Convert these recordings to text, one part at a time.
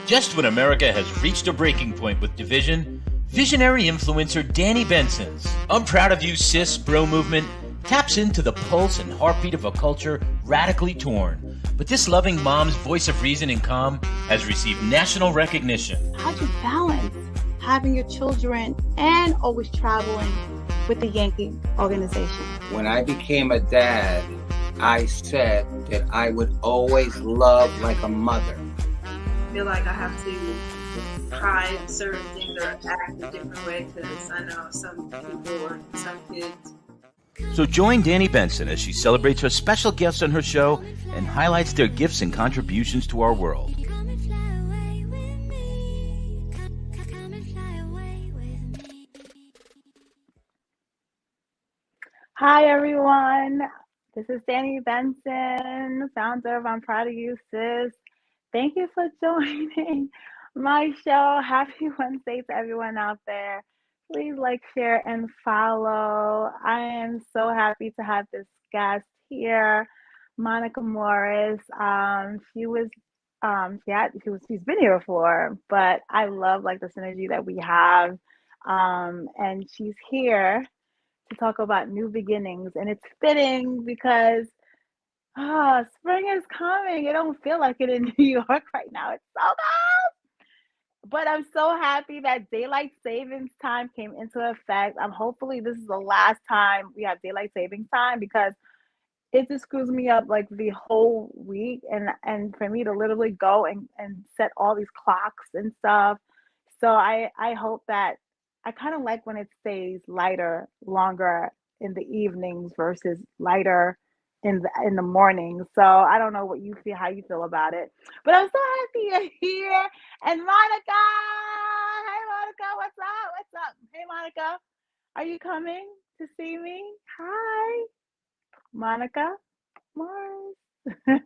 Just when America has reached a breaking point with division, visionary influencer Danni Benson's I'm Proud of You Sis bro movement taps into the pulse and heartbeat of a culture radically torn. But this loving mom's voice of reason and calm has received national recognition. How do you balance having your children and always traveling with the Yankee organization? When I became a dad, I said that I would always love like a mother. I feel like I have to hide certain things or act a different way because I know some people or some kids. So join Danni Benson as she celebrates her special guests on her show and highlights their gifts and contributions to our world. Hi, everyone. This is Danni Benson, founder of I'm Proud of You Sis. Thank you for joining my show. Happy Wednesday to everyone out there. Please like, share, and follow. I am so happy to have this guest here, Monica Morris. She's been here before, but I love like the synergy that we have. And she's here to talk about new beginnings, and it's fitting because spring is coming. It don't feel like it in New York right now. It's so cold. But I'm so happy that daylight savings time came into effect. Hopefully this is the last time we have daylight savings time because it just screws me up like the whole week and for me to literally go and set all these clocks and stuff. So I hope that I kind of like when it stays lighter longer in the evenings versus lighter in the morning. So I don't know what you feel, how you feel about it, but I'm so happy you're here. And Monica, hey Monica, what's up? Hey Monica, are you coming to see me? Hi, Monica Mars. Hey,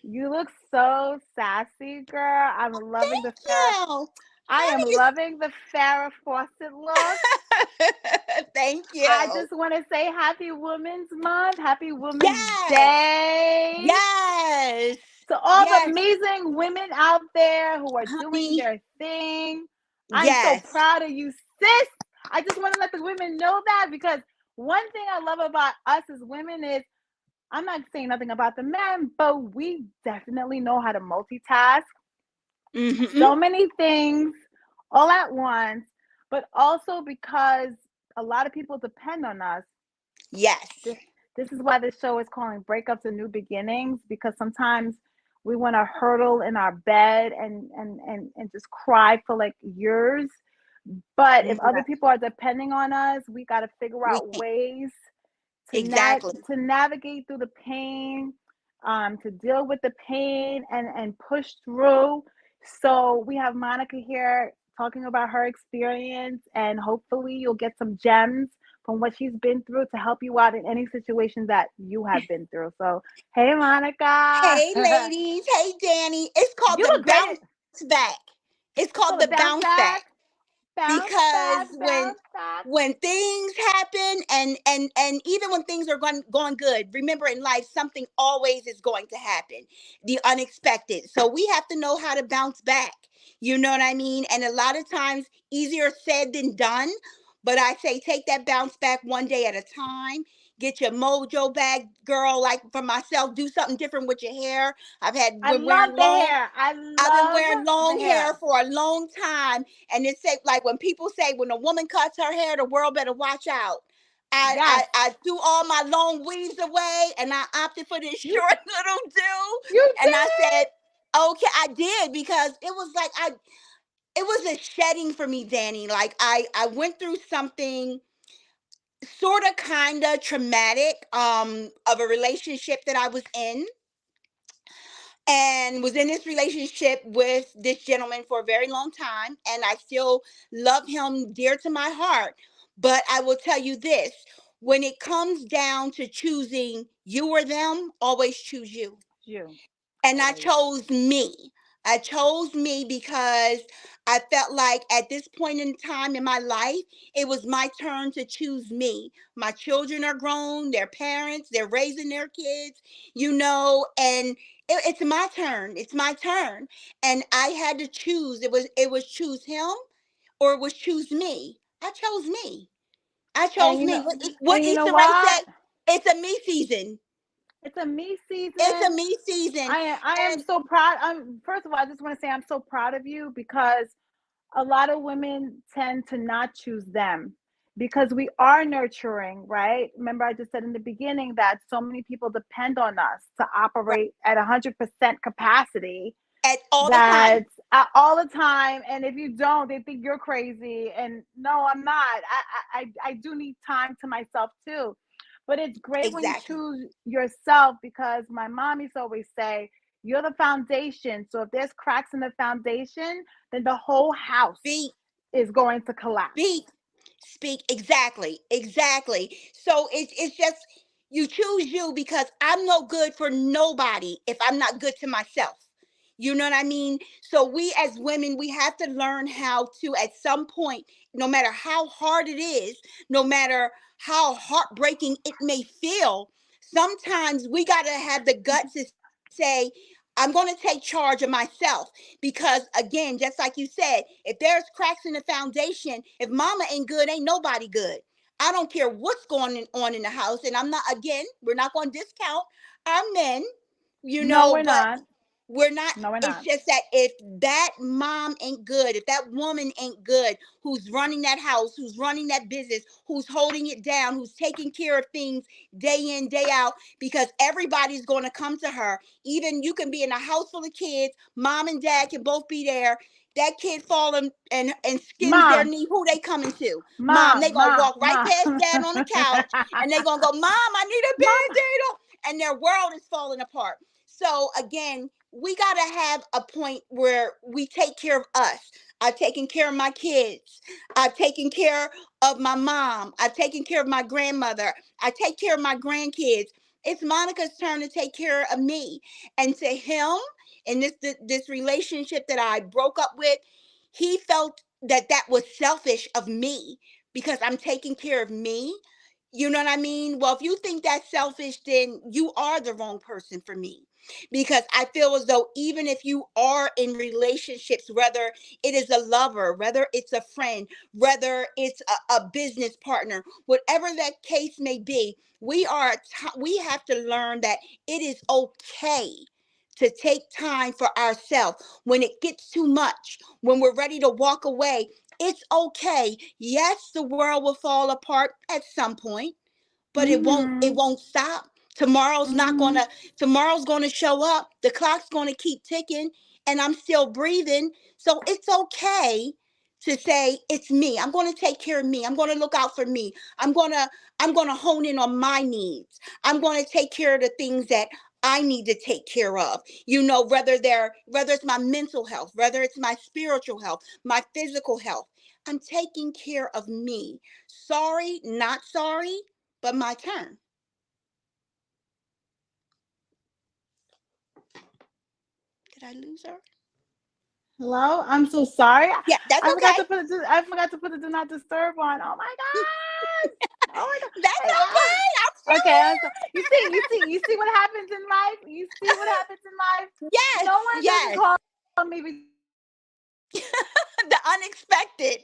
you look so sassy, girl. I'm loving the Farrah. I am loving the Farrah Fawcett look. Thank you. I just want to say Happy Women's Month. Happy Women's Day. Yes. To all the amazing women out there who are doing their thing. I'm so proud of you, sis. I just want to let the women know that because one thing I love about us as women is I'm not saying nothing about the men, but we definitely know how to multitask. Mm-hmm. So many things all at once, but also because a lot of people depend on us. Yes. This is why this show is calling Breakups and New Beginnings, because sometimes we want to hurtle in our bed and just cry for like years. But if other people are depending on us, we got to figure out ways to navigate through the pain, to deal with the pain and push through. So we have Monica here talking about her experience, and hopefully you'll get some gems from what she's been through to help you out in any situation that you have been through. So, hey, Monica. Hey, ladies. Hey, Danni. It's called the bounce back. It's called the bounce back. Because when things happen and even when things are going good, remember in life, something always is going to happen, the unexpected. So we have to know how to bounce back. You know what I mean? And a lot of times easier said than done. But I say take that bounce back one day at a time. Get your mojo back, girl. Like for myself, do something different with your hair. I've been wearing long hair for a long time. And it's like when people say when a woman cuts her hair, the world better watch out. I threw all my long weaves away and I opted for this short little do. And I said, okay, I did because it was like it was a shedding for me, Danni. Like I went through something sort of kind of traumatic of a relationship that I was in, and was in this relationship with this gentleman for a very long time, and I still love him dear to my heart. But I will tell you this, when it comes down to choosing you or them, always choose you. And I chose me. I chose me because I felt like at this point in time in my life, it was my turn to choose me. My children are grown, they're parents, they're raising their kids, and it's my turn. It's my turn. And I had to choose. It was choose him or it was choose me. I chose me. I chose And me. What and you know Easter Ray what? say? It's a me season. It's a me It's a season. me season. I am And so proud. First of all, I just want to say I'm so proud of you because a lot of women tend to not choose them because we are nurturing, right? Remember, I just said in the beginning that so many people depend on us to right, operate at 100% capacity, at all the time. that all the time. And if you don't, they think you're crazy. And no, I'm not. I do need time to myself too. But it's great when you Exactly. choose yourself because my mom used to always say, you're the foundation. So if there's cracks in the foundation, then the whole house Speak, is going to collapse. speak, speak. Exactly. Exactly. So it's just you choose you because I'm no good for nobody if I'm not good to myself. You know what I mean? So we as women, we have to learn how to, at some point, no matter how hard it is, no matter how heartbreaking it may feel, sometimes we got to have the guts to say, I'm going to take charge of myself. Because again, just like you said, if there's cracks in the foundation, if mama ain't good, ain't nobody good. I don't care what's going on in the house. And I'm not, again, we're not going to discount our men, No, we're but not. we're not. No, we're It's not. just that if that mom ain't good, if that woman ain't good, who's running that house, who's running that business, who's holding it down, who's taking care of things day in, day out, because everybody's going to come to her. Even you can be in a house full of kids, mom and dad can both be there. That kid fall and skins their Mom, knee. Who they coming to? Mom. They mom, gonna mom, walk right mom. past dad on the couch, and they gonna go, Mom, I need a Mom, band-aid, and their world is falling apart. So again, we got to have a point where we take care of us. I've taken care of my kids. I've taken care of my mom. I've taken care of my grandmother. I take care of my grandkids. It's Monica's turn to take care of me. And to him, in this relationship that I broke up with, he felt that that was selfish of me because I'm taking care of me. You know what I mean? Well, if you think that's selfish, then you are the wrong person for me. Because I feel as though even if you are in relationships, whether it is a lover, whether it's a friend, whether it's a business partner, whatever that case may be, we have to learn that it is okay to take time for ourselves when it gets too much, when we're ready to walk away. It's okay. Yes, the world will fall apart at some point, but it mhm, won't stop. Tomorrow's not mhm, gonna tomorrow's gonna show up. The clock's gonna keep ticking, and I'm still breathing. So it's okay to say it's me. I'm gonna take care of me. I'm gonna look out for me. I'm gonna hone in on my needs. I'm gonna take care of the things that I need to take care of. Whether it's my mental health, whether it's my spiritual health, my physical health. I'm taking care of me. Sorry, not sorry, but my turn. Did I lose her? hello. I'm so sorry. Yeah, that's I forgot okay. to put it. I forgot to put the do not disturb on. Oh my god. Oh my That's okay. I'm god. still Okay. You see what happens in life. You see what happens in life. here. No Yes, one doesn't yes. call me between The unexpected.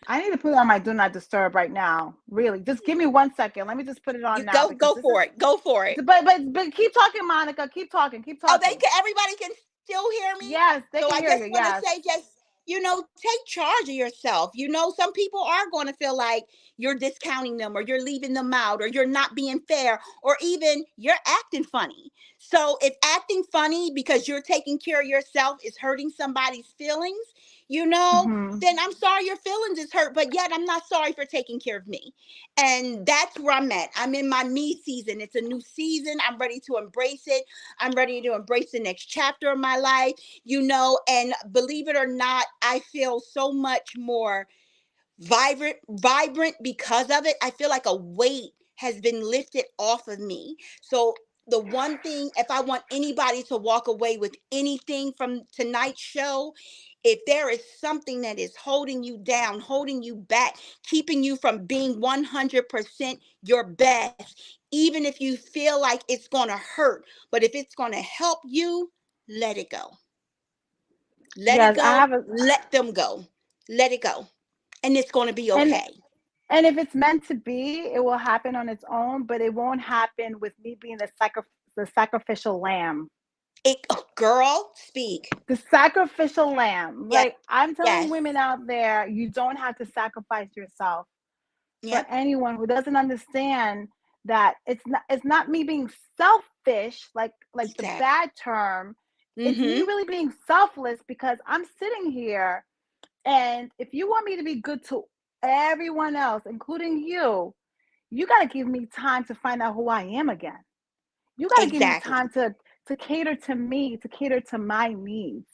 I need to put it on my do not disturb right now. Really, just give me 1 second. Let me just put it You on now go because go this is. for it. Go for it. But keep talking, Monica. Keep talking. Keep Oh, they talking. can everybody can still hear me. Yes, they So can I hear just you. want to Yes. say, just take charge of yourself. Some people are going to feel like you're discounting them, or you're leaving them out, or you're not being fair, or even you're acting funny. So if acting funny because you're taking care of yourself is hurting somebody's feelings, you know Hmm. then I'm sorry your feelings is hurt, but yet I'm not sorry for taking care of me. And that's where I'm at. I'm in my me season. It's a new season. I'm ready to embrace it. I'm ready to embrace the next chapter of my life, and believe it or not, I feel so much more vibrant because of it. I feel like a weight has been lifted off of me. So the one thing, if I want anybody to walk away with anything from tonight's show, if there is something that is holding you down, holding you back, keeping you from being 100% your best, even if you feel like it's going to hurt. But if it's going to help you, let it go. Let it Yes, I go. have a Let them go. Let it go. And it's going to be and okay. and if it's meant to be, it will happen on its own, but it won't happen with me being the sacrificial lamb. Girl, speak. The sacrificial lamb. Yes. Like, I'm telling Yes. women out there, you don't have to sacrifice yourself for Yep. anyone who doesn't understand that it's not me being selfish, like the Exactly. bad term. It's me Mm-hmm. really being selfless because I'm sitting here, and if you want me to be good to everyone else, including you got to give me time to find out who I am again. You got to give me Exactly. time to cater to me, to cater to my needs.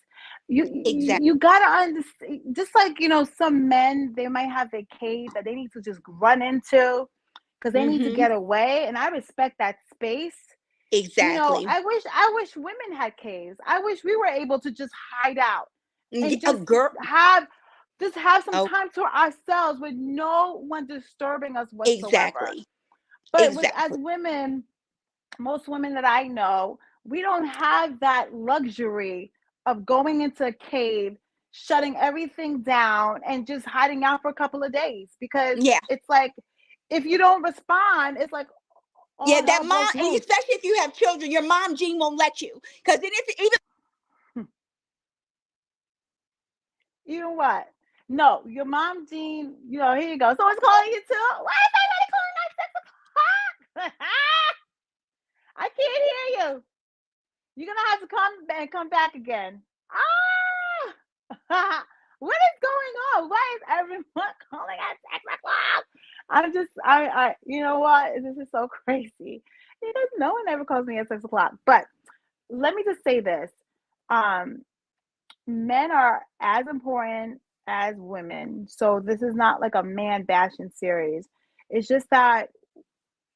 You Exactly. got to understand, just like, some men, they might have a cave that they need to just run into because they need to Mm-hmm. get away, and I respect that space. Exactly. I wish women had caves. I wish we were able to just hide out and A just girl. have some Oh, time to ourselves with no one disturbing us whatsoever. exactly. But as Exactly. women, most women that I know, we don't have that luxury of going into a cave, shutting everything down, and just hiding out for a couple of days, because Yeah. it's like, if you don't respond, it's like Yeah, all that hell mom, broke and loose. especially if you have children, your mom gene won't let you. Because then if even You know what? No, your mom, Jean, here you go. Someone's calling you too. Why is everybody calling at 6 o'clock? I can't hear you. You're gonna have to come back again. Ah, what is going on? Why is everyone calling at 6 o'clock? You know what? This is so crazy. Because no one ever calls me at 6 o'clock. But let me just say this: um, men are as important as women. So this is not like a man bashing series. It's just that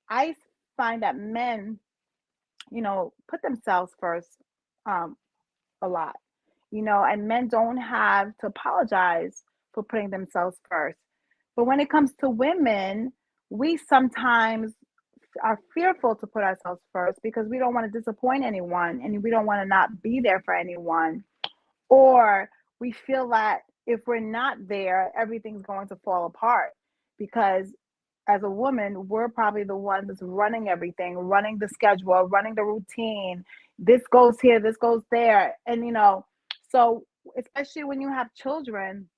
I find that men, put themselves first, um, a lot, and men don't have to apologize for putting themselves first. But when it comes to women, we sometimes are fearful to put ourselves first because we don't want to disappoint anyone, and we don't want to not be there for anyone. Or we feel that if we're not there, everything's going to fall apart, because as a woman, we're probably the ones that's running everything, running the schedule, running the routine. This goes here, this goes there. And, so especially when you have children,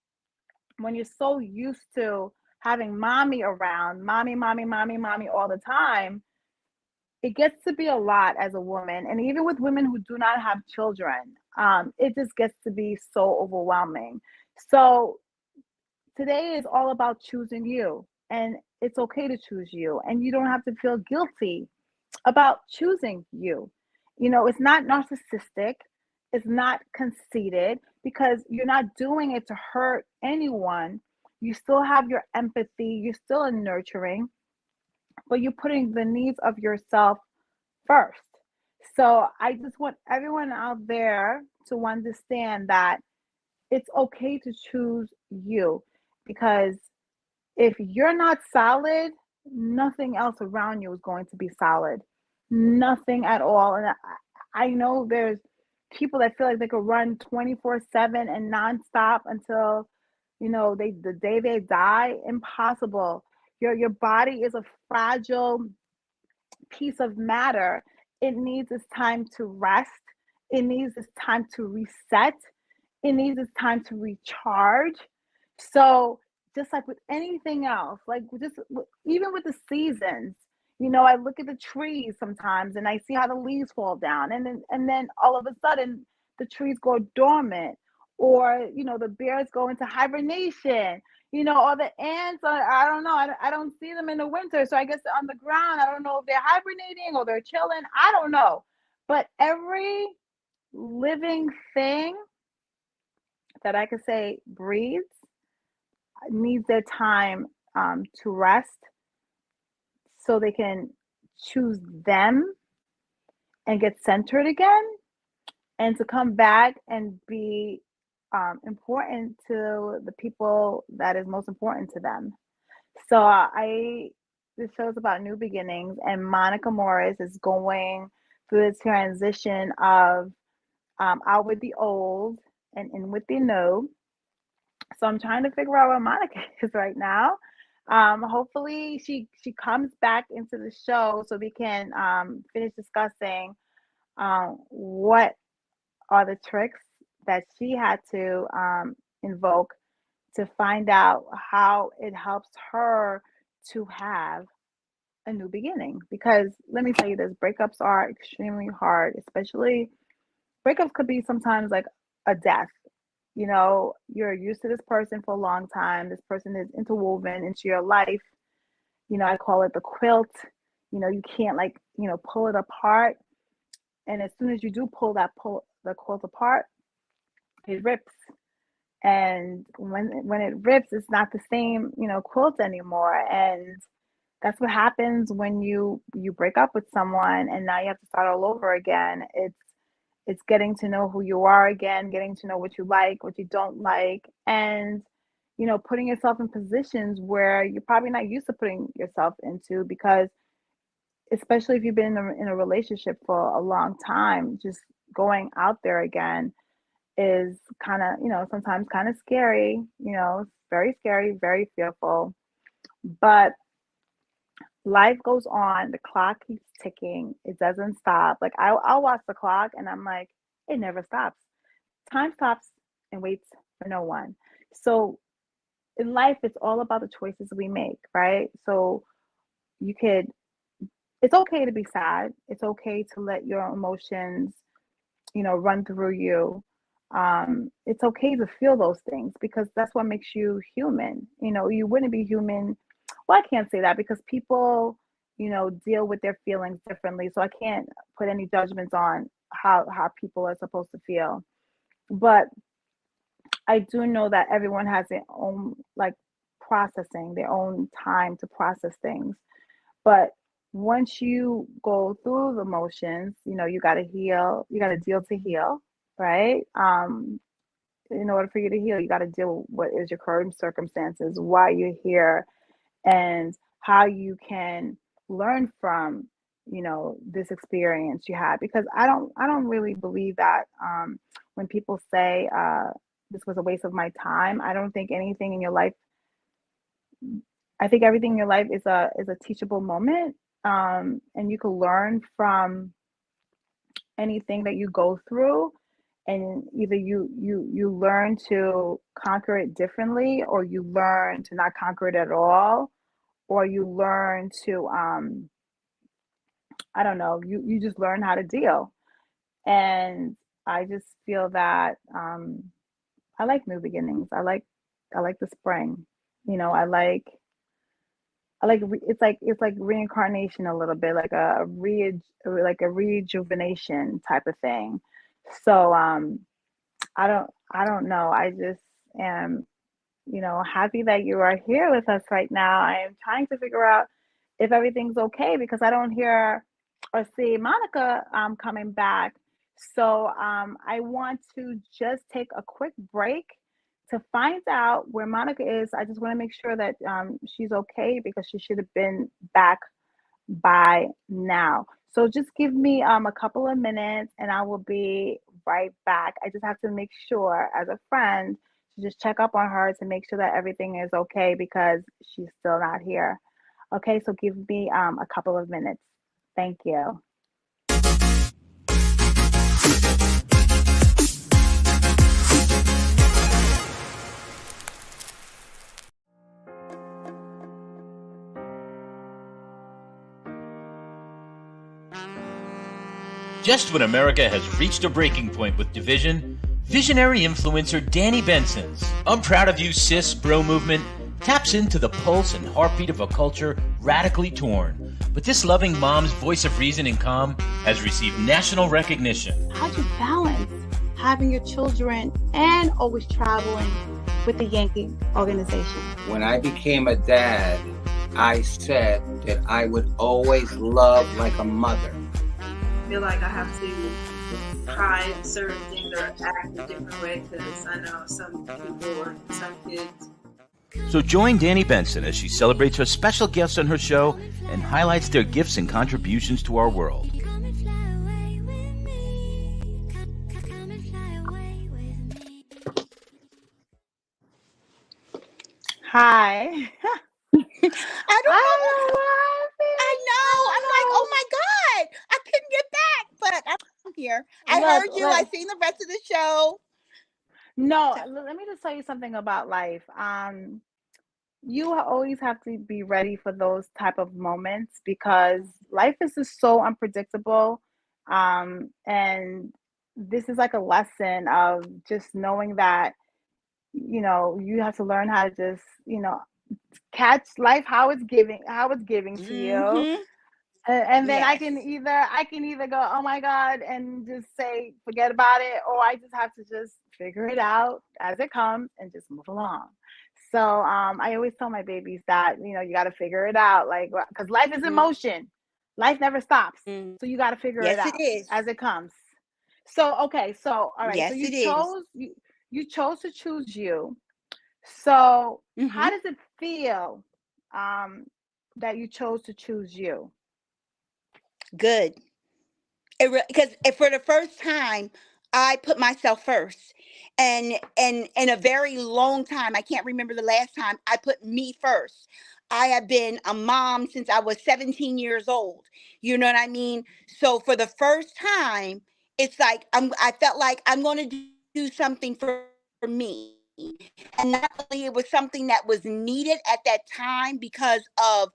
when you're so used to having mommy around, mommy, mommy, mommy, mommy all the time, it gets to be a lot as a woman. And even with women who do not have children, it just gets to be so overwhelming. So today is all about choosing you, and it's okay to choose you, and you don't have to feel guilty about choosing you. It's not narcissistic, it's not conceited, because you're not doing it to hurt anyone. You still have your empathy, you're still nurturing, but you're putting the needs of yourself first. So I just want everyone out there to understand that it's okay to choose you, because if you're not solid, nothing else around you is going to be solid. Nothing at all. And I know there's people that feel like they could run 24/7 and nonstop until, the day they die. Impossible. Your body is a fragile piece of matter. It needs its time to rest. It needs its time to reset. It needs its time to recharge. So, just like with anything else, like just even with the seasons, I look at the trees sometimes and I see how the leaves fall down, and then all of a sudden the trees go dormant, or the bears go into hibernation. Or the ants are, I don't know, I don't see them in the winter. So I guess they're on the ground. I don't know if they're hibernating or they're chilling. I don't know. But every living thing that I could say breathes needs their time, to rest, so they can choose them and get centered again, and to come back and be, important to the people that is most important to them. So I this show is about new beginnings, and Monica Morris is going through this transition of out with the old and in with the new. So I'm trying to figure out where Monica is right now. Hopefully she comes back into the show so we can finish discussing what are the tricks that she had to invoke to find out how it helps her to have a new beginning. Because let me tell you this, breakups are extremely hard, especially breakups could be sometimes like a death. You know, you're used to this person for a long time. This person is interwoven into your life. You know, I call it the quilt. You know, you can't like, pull it apart. And as soon as you do pull the quilt apart, it rips. And when it rips, it's not the same, quilt anymore. And that's what happens when you break up with someone and now you have to start all over again. It's getting to know who you are again, getting to know what you like, what you don't like, and putting yourself in positions where you're probably not used to putting yourself into, because especially if you've been in a relationship for a long time, just going out there again is kind of, sometimes kind of scary, it's very scary, very fearful. But life goes on. The clock keeps ticking. It doesn't stop. Like I'll watch the clock and I'm like, it never stops. Time stops and waits for no one. So in life, it's all about the choices we make, right? So it's okay to be sad. It's okay to let your emotions, run through you. It's okay to feel those things because that's what makes you human. You wouldn't be human. Well, I can't say that because people, deal with their feelings differently. So I can't put any judgments on how people are supposed to feel. But I do know that everyone has their own like processing, their own time to process things. But once you go through the motions, you got to heal, you got to deal to heal, right? In order for you to heal, you got to deal with what is your current circumstances, why you're here, and how you can learn from, this experience you had. Because I don't really believe that when people say this was a waste of my time, I don't think anything in your life. I think everything in your life is a teachable moment, and you can learn from anything that you go through, and either you learn to conquer it differently, or you learn to not conquer it at all, or you learn to I don't know, you just learn how to deal. And I just feel that I like new beginnings. I like the spring. It's like reincarnation a little bit, like a rejuvenation type of thing. So I don't know. I just am, happy that you are here with us right now. I am trying to figure out if everything's okay because I don't hear or see Monica coming back. So I want to just take a quick break to find out where Monica is. I just want to make sure that she's okay because she should have been back by now. So just give me a couple of minutes and I will be right back. I just have to make sure as a friend to just check up on her to make sure that everything is okay because she's still not here. Okay, so give me a couple of minutes. Thank you. Just when America has reached a breaking point with division, visionary influencer Danni Benson's I'm Proud of You Sis bro movement taps into the pulse and heartbeat of a culture radically torn. But this loving mom's voice of reason and calm has received national recognition. How do you balance having your children and always traveling with the Yankee organization? When I became a dad, I said that I would always love like a mother. I feel like I have to hide certain things or act a different way because I know some people or some kids So join Danni Benson as she celebrates her special guests on her show and highlights their gifts and contributions to our world. Hi. I don't know. I know. I'm like, oh my God, I couldn't get back, but I'm here. I heard you. I seen the rest of the show. No, let me just tell you something about life. You always have to be ready for those type of moments because life is just so unpredictable. And this is like a lesson of just knowing that, you have to learn how to just, catch life how it's giving to you. Mm-hmm. And then Yes. I can either go, oh my God, and just say forget about it, or I just have to just figure it out as it comes and just move along. So I always tell my babies that, you got to figure it out, like, because life is in motion. Life never stops. Mm-hmm. So you got to figure it Yes, it out is. as it comes. So okay, so all right, so Yes, it is. you chose to choose you. So Mm-hmm. how does it feel that you chose to choose you? Good. Because for the first time, I put myself first, and in a very long time, I can't remember the last time I put me first. I have been a mom since I was 17 years old. You know what I mean? So for the first time, it's like I felt like I'm going to do something for me. And not only it was something that was needed at that time because of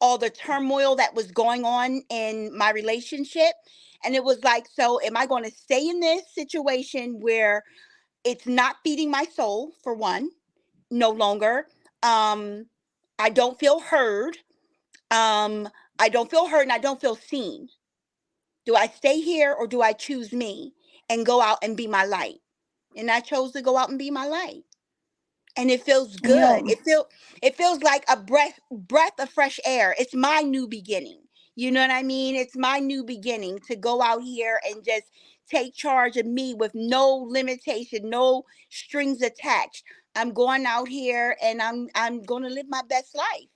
all the turmoil that was going on in my relationship. And it was like, so am I going to stay in this situation where it's not feeding my soul, for one, no longer? Um, I don't feel heard. I don't feel heard and I don't feel seen. Do I stay here or do I choose me and go out and be my light? And I chose to go out and be my light. And it feels You good. know, It feels like a breath of fresh air. It's my new beginning. You know what I mean? It's my new beginning to go out here and just take charge of me with no limitation, no strings attached. I'm going out here and I'm going to live my best life.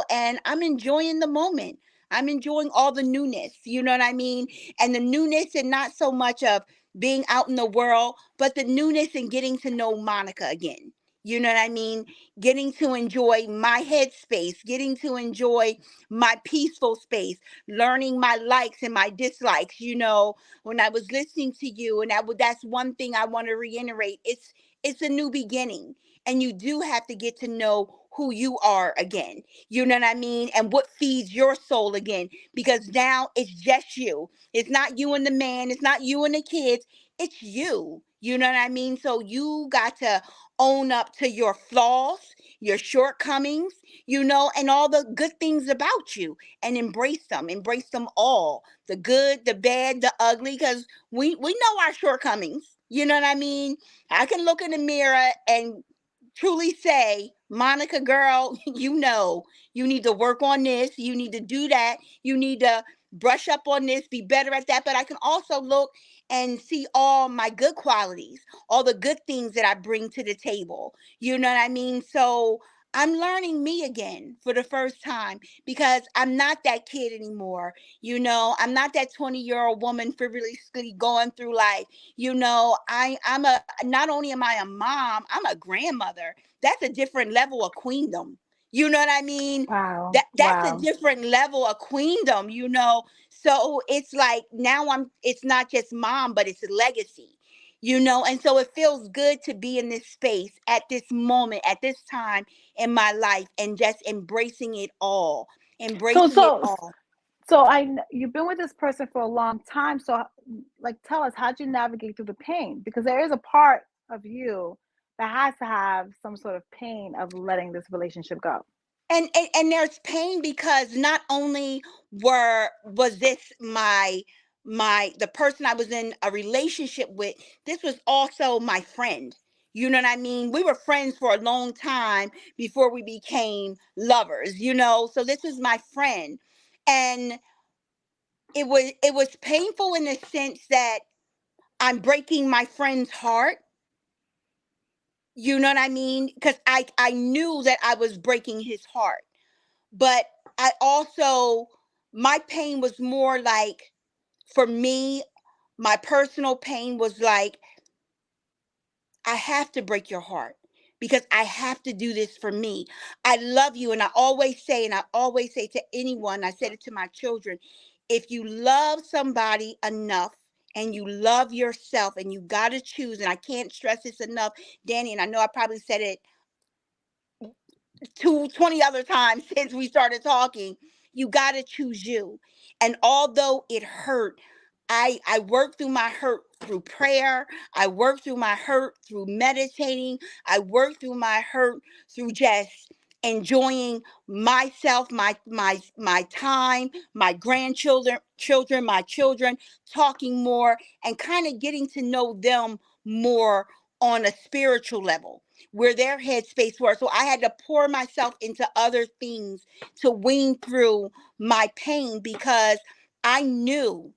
And I'm enjoying the moment. I'm enjoying all the newness, you know what I mean? And the newness and not so much of being out in the world, but the newness and getting to know Monica again. You know what I mean? Getting to enjoy my headspace, getting to enjoy my peaceful space, learning my likes and my dislikes. When I was listening to you, and that's one thing I want to reiterate. It's a new beginning, and you do have to get to know who you are again. You know what I mean? And what feeds your soul again, because now it's just you. It's not you and the man. It's not you and the kids. It's you. You know what I mean? So you got to own up to your flaws, your shortcomings, and all the good things about you, and embrace them. Embrace them all. The good, the bad, the ugly, because we know our shortcomings. You know what I mean? I can look in the mirror and truly say, Monica, girl, you need to work on this. You need to do that. You need to brush up on this, be better at that. But I can also look and see all my good qualities, all the good things that I bring to the table. You know what I mean? So I'm learning me again for the first time because I'm not that kid anymore. I'm not that 20-year-old woman frivolously going through life. Not only am I a mom, I'm a grandmother. That's a different level of queendom. You know what I mean? wow, That's a wow. different level of queendom. So it's like now it's not just mom, but it's legacy. And so it feels good to be in this space at this moment, at this time in my life, and just embracing it all. So Embracing it so all. so you've been with this person for a long time. So like tell us, how'd you navigate through the pain? Because there is a part of you that has to have some sort of pain of letting this relationship go. And there's pain because not only was this the person I was in a relationship with, this was also my friend. You know what I mean? We were friends for a long time before we became lovers. So this was my friend. And it was painful in the sense that I'm breaking my friend's heart, You know what I mean? Because I knew that I was breaking his heart. But I also, my pain was more like, for me, my personal pain was like, I have to break your heart because I have to do this for me. I love you. And I always say to anyone, I said it to my children, if you love somebody enough and you love yourself and you got to choose, and I can't stress this enough, Danny, and I know I probably said it 20 other times since we started talking, you got to choose you. And although it hurt, I worked through my hurt through prayer. I worked through my hurt through meditating. I worked through my hurt through just enjoying myself, my time, my children, my children, talking more and kind of getting to know them more on a spiritual level where their headspace was. So I had to pour myself into other things to wean through my pain because I knew,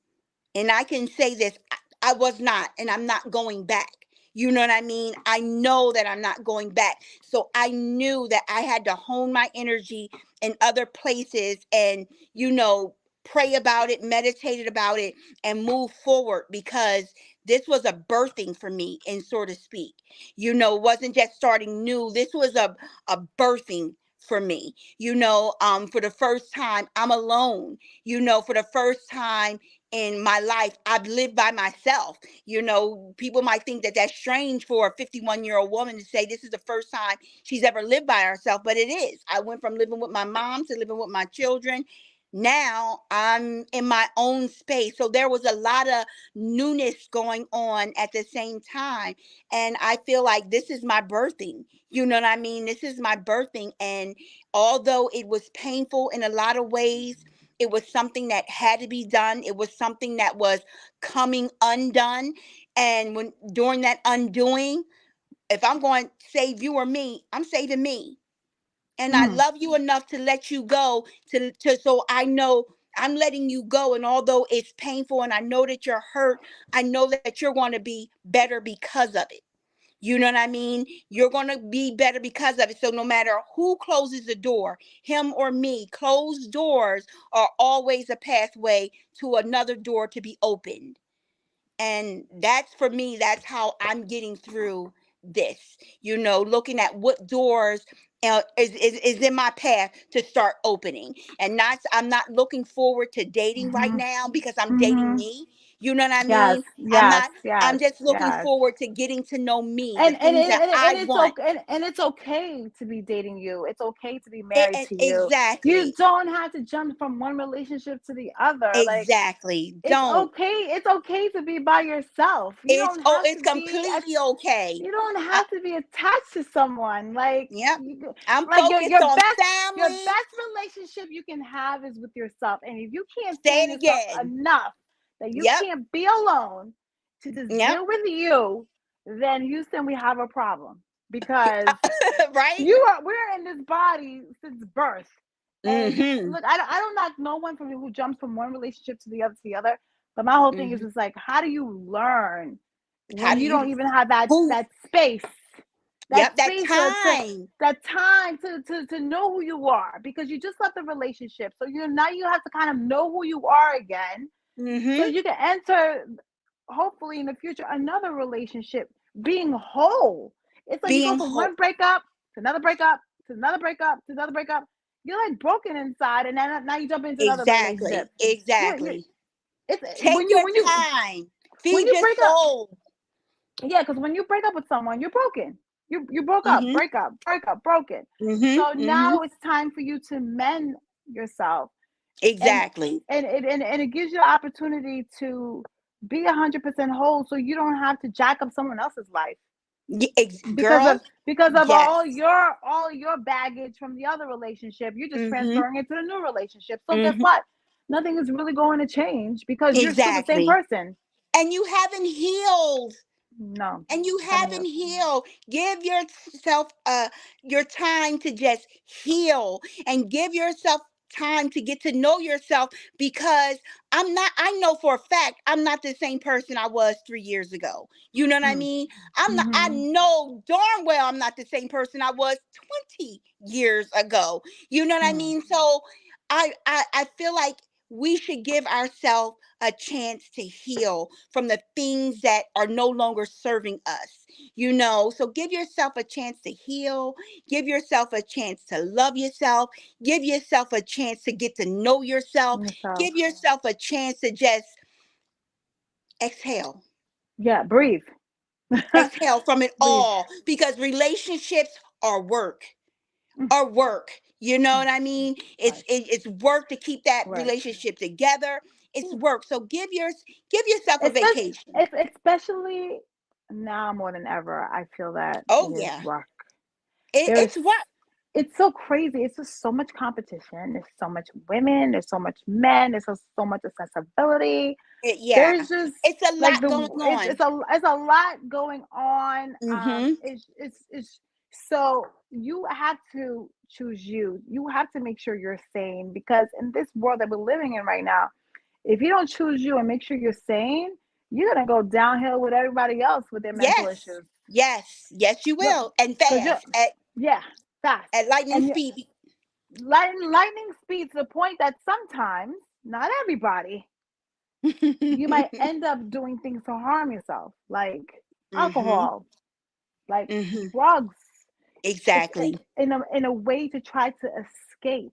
and I can say this, I was not, and I'm not going back. You know what I mean? I know that I'm not going back. So I knew that I had to hone my energy in other places and, pray about it, meditated about it, and move forward because this was a birthing for me, and so to speak. It wasn't just starting new. This was a birthing for me. For the first time, I'm alone. For the first time in my life, I've lived by myself. People might think that that's strange for a 51-year-old woman to say this is the first time she's ever lived by herself, but it is. I went from living with my mom to living with my children. Now I'm in my own space. So there was a lot of newness going on at the same time. And I feel like this is my birthing. You know what I mean? This is my birthing. And although it was painful in a lot of ways, it was something that had to be done. It was something that was coming undone. And when during that undoing, if I'm going to save you or me, I'm saving me. And I love you enough to let you go to so I know I'm letting you go. And although it's painful and I know that you're hurt, I know that you're going to be better because of it. You know what I mean? You're going to be better because of it. So no matter who closes the door, him or me, closed doors are always a pathway to another door to be opened. And that's for me, that's how I'm getting through this, looking at what doors is in my path to start opening. And I'm not looking forward to dating right now because I'm dating me. You know what I Yes, mean? I'm yes, not, I'm yes, just looking yes. forward to getting to know me, the And things that I it's want. okay, and it's okay to be dating you. It's okay to be married And to you. You exactly, don't have to jump from one relationship to the other. Like exactly. Don't. it's okay to be by yourself. You don't have It's to be completely okay. you don't I, have to be attached to someone. Like yep. I'm like focused on your family. best relationship you can have is with yourself. And if you can't Say stand it yourself again. enough that you Yep. can't be alone to just Yep. deal with you, then Houston, we have a problem because Right? we're in this body since birth. And Mm-hmm. look, I don't knock no one from who jumps from one relationship to the other. But my whole thing is Mm-hmm. just like, how do you learn How when do you you don't even have that who? space, that Yep, that space time. that time to know who you are, because you just left the relationship, so now you have to kind of know who you are again, so Mm-hmm. you can enter, hopefully in the future, another relationship being whole. It's like you go Being from whole. one breakup to another breakup to another breakup to another breakup. You're like broken inside, and then now you jump into another relationship. Exactly. You Exactly. it's Take your time. when Feed you your break up. soul. Yeah, because when you break up with someone, you're broken. You broke up, Mm-hmm. break up, broken. So Mm-hmm. Mm-hmm. now it's time for you to mend yourself, and Exactly. and it gives you the opportunity to be 100% whole, so you don't have to jack up someone else's life because of Girl, yes. all your baggage from the other relationship. You're just Mm-hmm. transferring it to the new relationship. So guess Mm-hmm. what? Nothing is really going to change because you're still the same Exactly. person. And you haven't healed. No, And you haven't haven't you? healed. Give yourself your time to just heal and give yourself time to get to know yourself, because I know for a fact I'm not the same person I was 3 years ago. You know what I mean? I Mm-hmm. know darn well I'm not the same person I was 20 years ago. You know what I Mm. mean? So I feel like we should give ourselves a chance to heal from the things that are no longer serving us. So give yourself a chance to heal, give yourself a chance to love yourself, give yourself a chance to get to know yourself, Yourself. give yourself a chance to just exhale. Yeah, breathe. Exhale from it Breathe. all, because relationships are work. Mm. Are work. You know Mm. what I mean? Right. It's work to keep that Right. relationship together. It's Mm. work. So give yourself a vacation. Especially now more than ever, I feel that it Oh is yeah. work. There's It's work. it's so crazy. It's just so much competition. There's so much women. There's so much men. There's so much accessibility. Yeah. There's just It's a like lot going on. it's a lot going on. Mhm. It's so you have to choose you. You have to make sure you're sane, because in this world that we're living in right now, if you don't choose you and make sure you're sane, you're gonna go downhill with everybody else with their mental Yes. issues. Yes. Yes, you Look, will. And because you're fast. yeah, fast. At lightning And you speed. lightning speed to the point that sometimes, not everybody, you might end up doing things to harm yourself, like Mhm. alcohol, like Mhm. drugs. It's Exactly. in a way to try to escape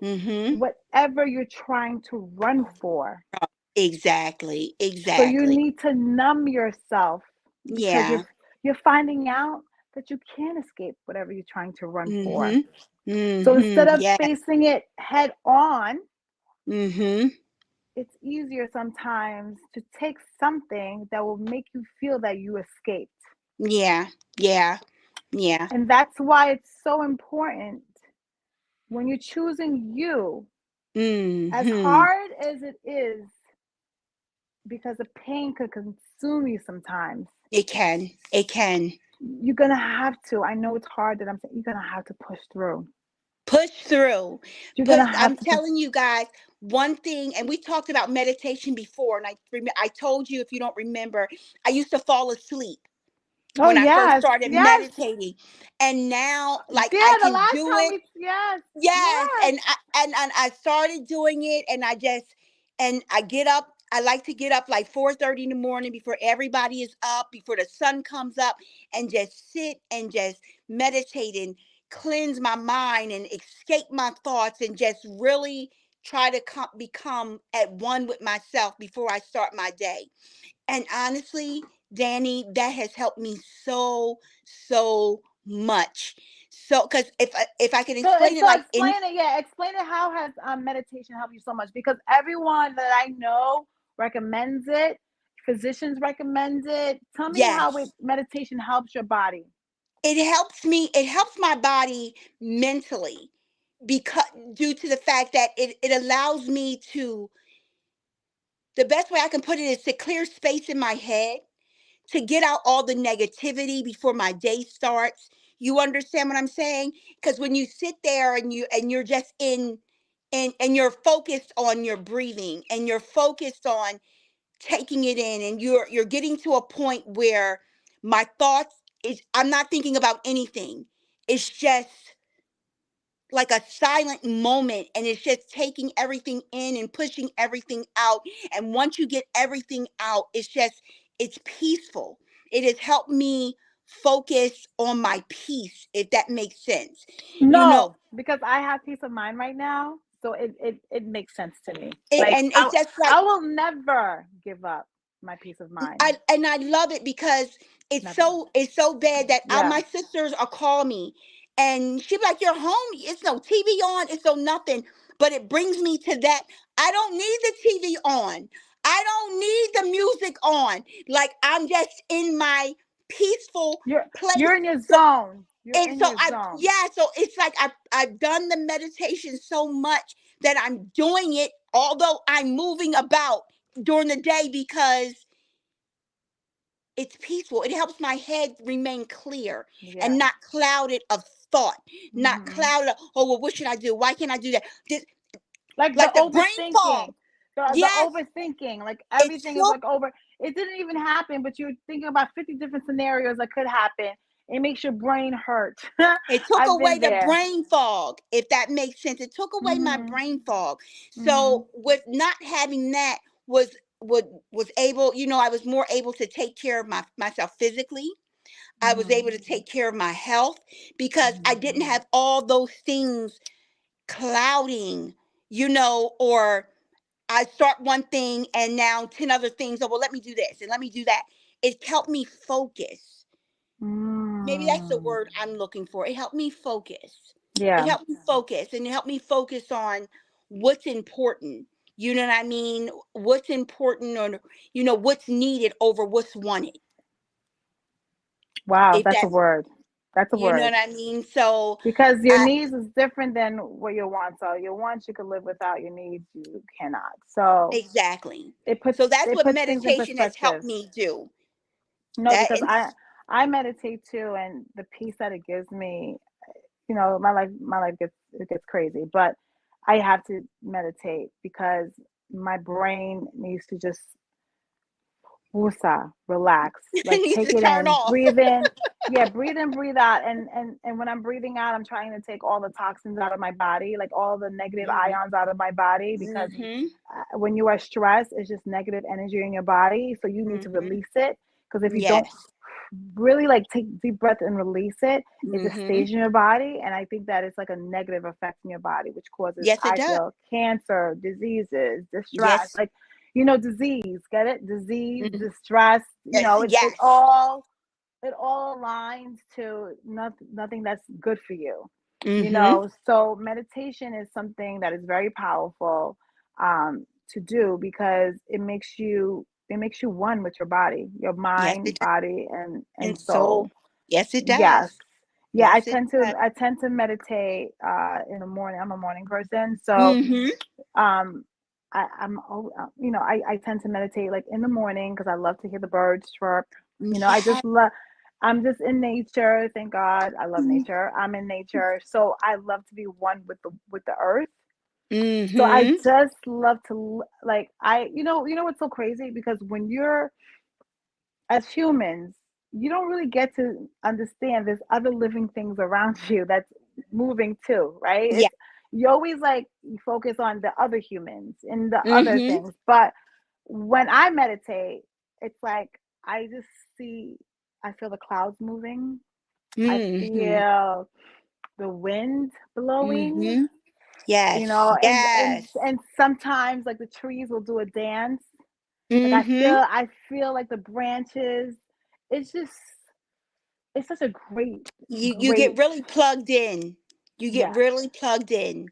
Mhm. whatever you're trying to run for. Exactly. So you Exactly. need to numb yourself, because Yeah. you're finding out that you can't escape whatever you're trying to run for. Mhm. So instead Mhm. of Yeah. facing it head on, Mhm. it's easier sometimes to take something that will make you feel that you escaped. Yeah. Yeah. Yeah. And that's why it's so important when you're choosing you, as Mhm. hard as it is, because the pain could consume you sometimes. It can. It can. You're gonna have to. I know it's hard that I'm saying, you're gonna have to push through. Push through. You're Push. gonna have I'm to push. telling you guys one thing, and we talked about meditation before, and I told you, if you don't remember, I used to fall asleep Oh when I first yes, started yes, meditating, and now like I yeah. The can last do time it. we, yes, Yes, yes. and I started doing it, and I get up. I like to get up like 4:30 in the morning before everybody is up, before the sun comes up, and just sit and just meditate and cleanse my mind and escape my thoughts, and just really try to become at one with myself before I start my day. And honestly, Danny, that has helped me so much. So, because if I can So, explain it, so like in explain it. Yeah, explain it. How has meditation helped you so much? Because everyone that I know recommends it. Physicians recommend it. Tell me how yes, meditation helps your body. it helps me. It helps my body mentally, because due to the fact that it allows me to. The best way I can put it is to clear space in my head, to get out all the negativity before my day starts. You understand what I'm saying? Because when you sit there and you're just and you're focused on your breathing, and you're focused on taking it in, and you're getting to a point where my thoughts is I'm not thinking about anything. It's just like a silent moment, and it's just taking everything in and pushing everything out. And once you get everything out, it's peaceful. It has helped me focus on my peace, if that makes sense. you know No, because I have peace of mind right now, so it makes sense to me. Like and it's just like I will never give up my peace of mind. I love it, because Never. it's so bad that Yeah. my sisters are calling me, and she be like, "You're home. It's no TV on. It's no nothing." But it brings me to that. I don't need the TV on. I don't need the music on. Like, I'm just in my peaceful You're place. in your So zone. You're and in so your zone. so it's like I've done the meditation so much that I'm doing it, although I'm moving about during the day, because it's peaceful. It helps my head remain clear and Yeah. not clouded of thought, not Mhm. clouded of, oh, well, what should I do? Why can't I do that? This, Like the like the brain fog. overthinking. The Yes, overthinking. Like it everything is took like over. It didn't even happen, but you're thinking about 50 different scenarios that could happen. It makes your brain hurt. it took I've away been the there. brain fog, if that makes sense. It took away my Mhm. brain fog. Mhm. So with not having that was was able, I was more able to take care of myself physically. I was Mhm. able to take care of my health because I didn't Mhm. have all those things clouding, or I start one thing and now 10 other things. Oh, well, let me do this and let me do that. It helped me focus. Maybe that's the Mm. word I'm looking for. It helped me focus. It Yeah. helped me focus, and it helped me focus on what's important. You know what I mean? What's important, or what's needed over what's wanted. Wow, If that's a that's, word. That's a you know word. what I mean? So, Because your I needs is different than what your wants are. Your wants you can live without. Your needs you cannot. So exactly. it puts So that's it what puts things in meditation has helped perspective. me do. No, That because and I meditate too, and the peace that it gives me. My life gets crazy, but I have to meditate because my brain needs to just woosah, relax, like needs take to it turn in, off. breathe in, yeah, breathe in, breathe out, and when I'm breathing out, I'm trying to take all the toxins out of my body, like all the negative Mhm. ions out of my body, because Mhm. when you are stressed, it's just negative energy in your body, so you need to Mhm. release it. Because if you don't Yes. really like take deep breath and release it, it just Mhm. stays in your body, and I think that it's like a negative effect in your body, which causes, Yes, it I does. feel, cancer, diseases, distress, Yes. like disease, get it, disease, Mhm. distress, Yes. it, it Yes. all it all aligns to nothing that's good for you. Mhm. So meditation is something that is very powerful, to do, because it makes you one with your body, your Yes, it mind, does. body, and And so, soul. yes, it Yes. does. Yeah, I Yes, it tend to does. I tend to meditate in the morning. I'm a morning person, so Mhm. um I tend to meditate like in the morning because I love to hear the birds chirp. I Yeah. just love I'm just in nature. Thank God. I love nature. I'm in nature. So I love to be one with the earth. So I Mhm. just love to like what's so crazy, because when you're, as humans, you don't really get to understand there's other living things around you that's moving too, right? Yeah. You always like you focus on the other humans and the other Mhm. things. But when I meditate, it's like I just see I feel the clouds moving. I Mhm. feel the wind blowing, Mhm. Yes. and and Yes. and sometimes like the trees will do a dance. Like I Mhm. feel I feel like the branches. It's just it's such a You get great, really plugged in. You get yes, really plugged in.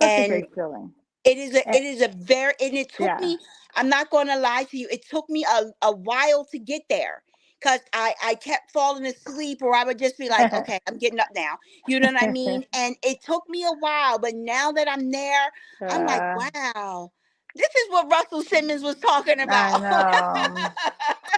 such a And great feeling. it is a Eh, very, and it took yeah. me, I'm not going to lie to you, it took me a while to get there, because I kept falling asleep, or I would just be like, okay, I'm getting up now. You know what I mean? And it took me a while, but now that I'm there, I'm like, uh, wow, this is what Russell Simmons was talking I about. know.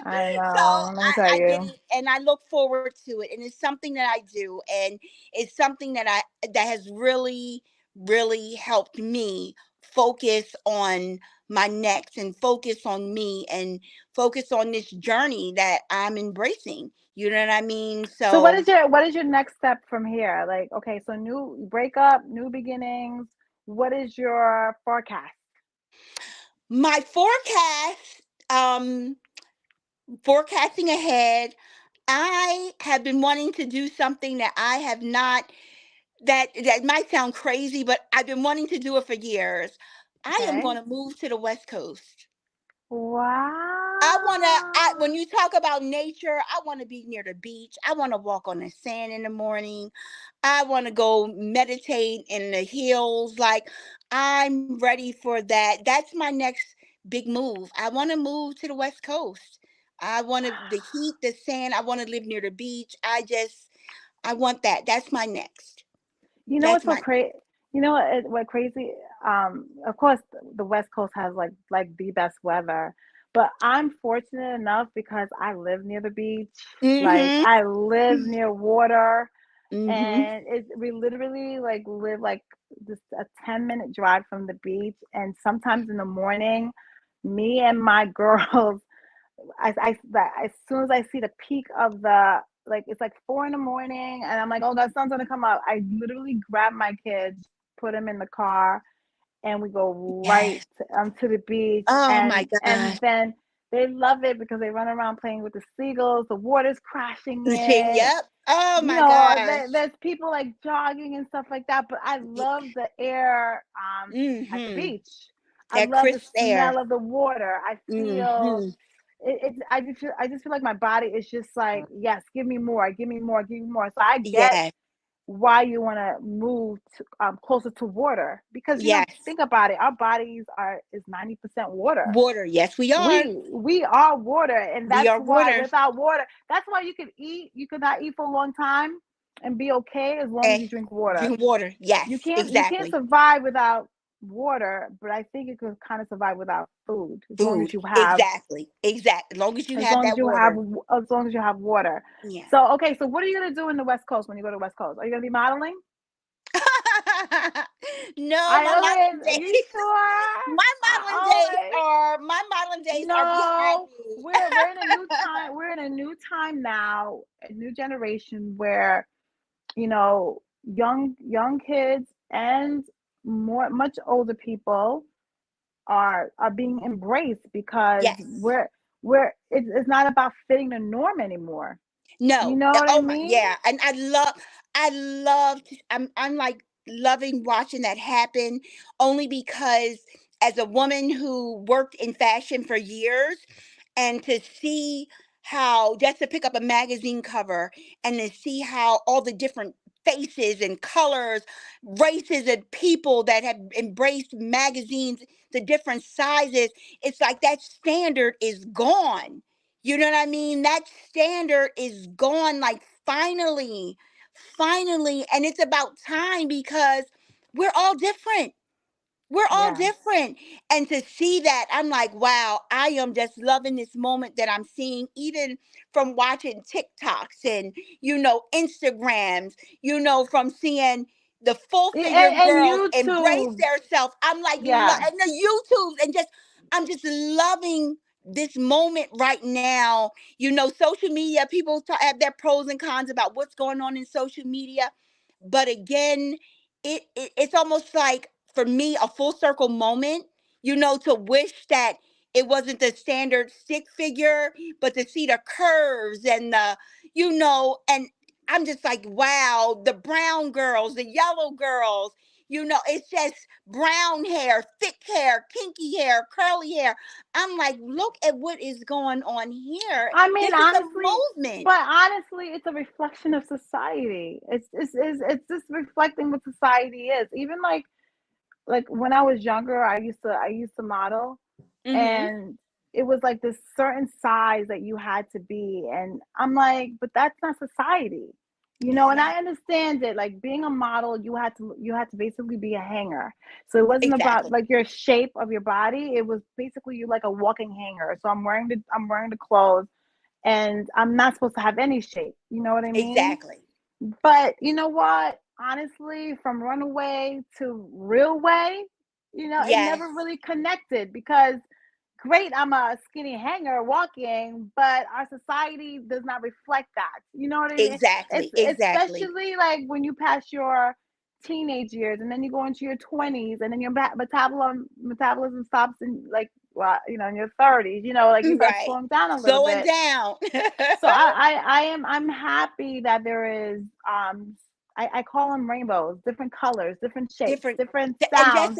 I So know. Let me tell I get you. it, and I look forward to it, and it's something that I do, and it's something that has really, really helped me focus on my next, and focus on me, and focus on this journey that I'm embracing. You know what I mean? So what So is your next step from here? Like, okay, so new breakup, new beginnings. What is your forecast? my forecast, um, forecasting ahead, I have been wanting to do something that I have not, that might sound crazy, but I've been wanting to do it for years. I am Okay. going to move to the West Coast. I Wow. when you talk about nature, I want to be near the beach. I want to walk on the sand in the morning. I want to go meditate in the hills. Like, I'm ready for that. That's my next big move. I want to move to the West Coast. I want the heat, the sand. I want to live near the beach. I want that. That's my next. You know That's what's so my crazy? You know what crazy? Of course, the West Coast has like the best weather, but I'm fortunate enough because I live near the beach. Like Mhm. I live near water. and we literally like live like just a 10-minute drive from the beach. And sometimes in the morning, me and my girls, as soon as I see the peak of the, like, it's like 4 in the morning, and I'm like, oh, the sun's gonna come up. I literally grab my kids, put them in the car, and we go right Yes. to the beach. Oh my And gosh. then they love it because they run around playing with the seagulls. The water's crashing in. Yep. Oh You my know, gosh. there's people like jogging and stuff like that. But I love the air at the Mm-hmm. beach. I That love the crisp air. smell of the water. I feel Mm-hmm. I just feel like my body is just like, yes, give me more, give me more, give me more. So I get Yes. why you want to move to, closer to water, because Yes. think about it, our bodies is 90% water. Water. Yes, we are. We are water, and We that's are why water. without water, that's why you could not eat for a long time and be okay as long as And you drink water. drink water. Yes, You can't exactly. survive without water, but I think you could kind of survive without food as long as Food. you have Exactly. Exactly. As long as you as have long as that you have water. as long as you have water. Yeah. So okay, so what are you gonna do in the West Coast when you go to the West Coast? Are you gonna be modeling? No, my I modeling mean, you days. sure? Always. My modeling days are behind No, me. we're in a new time. We're in a new time now, a new generation where young kids and much older people are being embraced, because Yes. it's not about fitting the norm anymore. You No. know what I Oh my, mean? yeah. And I'm like loving watching that happen, only because as a woman who worked in fashion for years, and to see how, just to pick up a magazine cover and to see how all the different faces and colors, races and people that have embraced magazines, the different sizes, it's like that standard is gone. You know what I mean? That standard is gone. Like, finally, and it's about time, because we're all different. We're all Yeah. different. And to see that, I'm like, wow, I am just loving this moment that I'm seeing, even from watching TikToks and, Instagrams, from seeing the full figure And girls embrace YouTube. their self. I'm like, Yeah. and the YouTubes, and I'm just loving this moment right now. Social media, people have their pros and cons about what's going on in social media. But again, it's almost like, for me, a full circle moment, to wish that it wasn't the standard stick figure, but to see the curves and and I'm just like, wow, the brown girls, the yellow girls, it's just brown hair, thick hair, kinky hair, curly hair. I'm like, look at what is going on here. I mean, This is a honestly, movement. but honestly, it's a reflection of society. It's just reflecting what society is. Even like when I was younger, I used to model, Mm-hmm. and it was like this certain size that you had to be, and I'm like, but that's not society. It's And not. I understand it. Like, being a model, you had to basically be a hanger. So it wasn't about Exactly. like your shape of your body. It was basically you like a walking hanger. So I'm wearing the clothes, and I'm not supposed to have any shape. You know what I mean? Exactly. But you know what? Honestly, from runaway to real way, it Yes. never really connected, because great, I'm a skinny hanger walking, but our society does not reflect that. You know what I mean? It's Exactly. Exactly. especially like when you pass your teenage years, and then you go into your 20s, and then your metabolism stops in, like, well, in your 30s, like you start Right. slowing down a little Slowing bit. down. So I'm happy that there is, I call them rainbows, different colors, different shapes, Different. different And just sounds,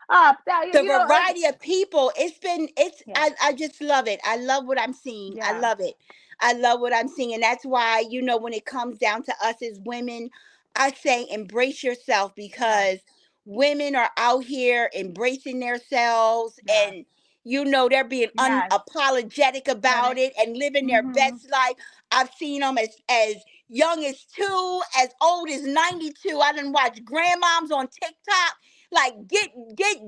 up, down, the like, variety of people, yeah, I just love it. I love what I'm seeing. I yeah, love it. I love what I'm seeing. And that's why, when it comes down to us as women, I say embrace yourself, yeah, because women are out here embracing themselves, yeah, and they're being yes, unapologetic about Medic. it and living their Mm-hmm. best life. I've seen them as young as 2, as old as 92. I didn't watch grandmoms on TikTok, like, get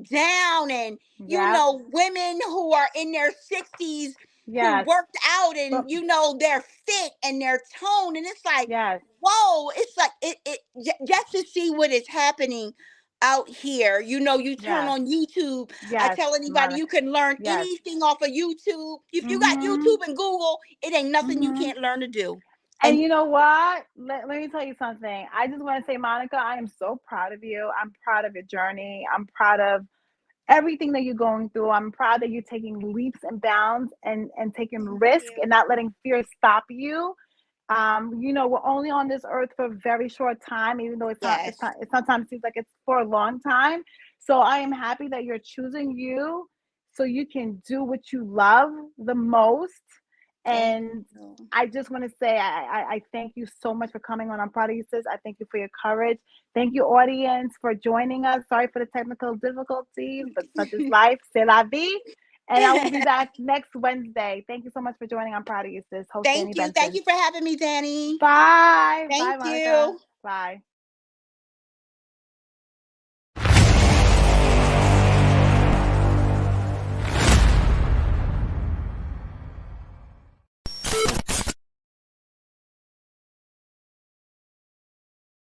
down, and Yep, women who are in their 60s, Yes. worked out and they're fit and their tone, and it's like, yes. whoa, it's like just to see what is happening out here. You turn Yes. on YouTube. I Yes, tell anybody, Monica. you can learn Yes. anything off of YouTube. If you got Mhm. YouTube and Google, it ain't nothing you Mhm. can't learn to do. And you know what? Let me tell you something. I just want to say, Monica, I am so proud of you. I'm proud of your journey. I'm proud of everything that you're going through. I'm proud that you're taking leaps and bounds and taking risk and not letting fear stop you. We're only on this earth for a very short time, even though Yes. it sometimes seems like it's for a long time. So I am happy that you're choosing you so you can do what you love the most. And I just want to say I thank you so much for coming on. I'm proud of you, sis. I thank you for your courage. Thank you, audience, for joining us. Sorry for the technical difficulties, but such is life. C'est la vie. And I will be back next Wednesday. Thank you so much for joining. I'm proud of you, sis. Host Danni Benson. Thank you for having me, Danni. Bye. Thank Bye, Monica. you. Bye.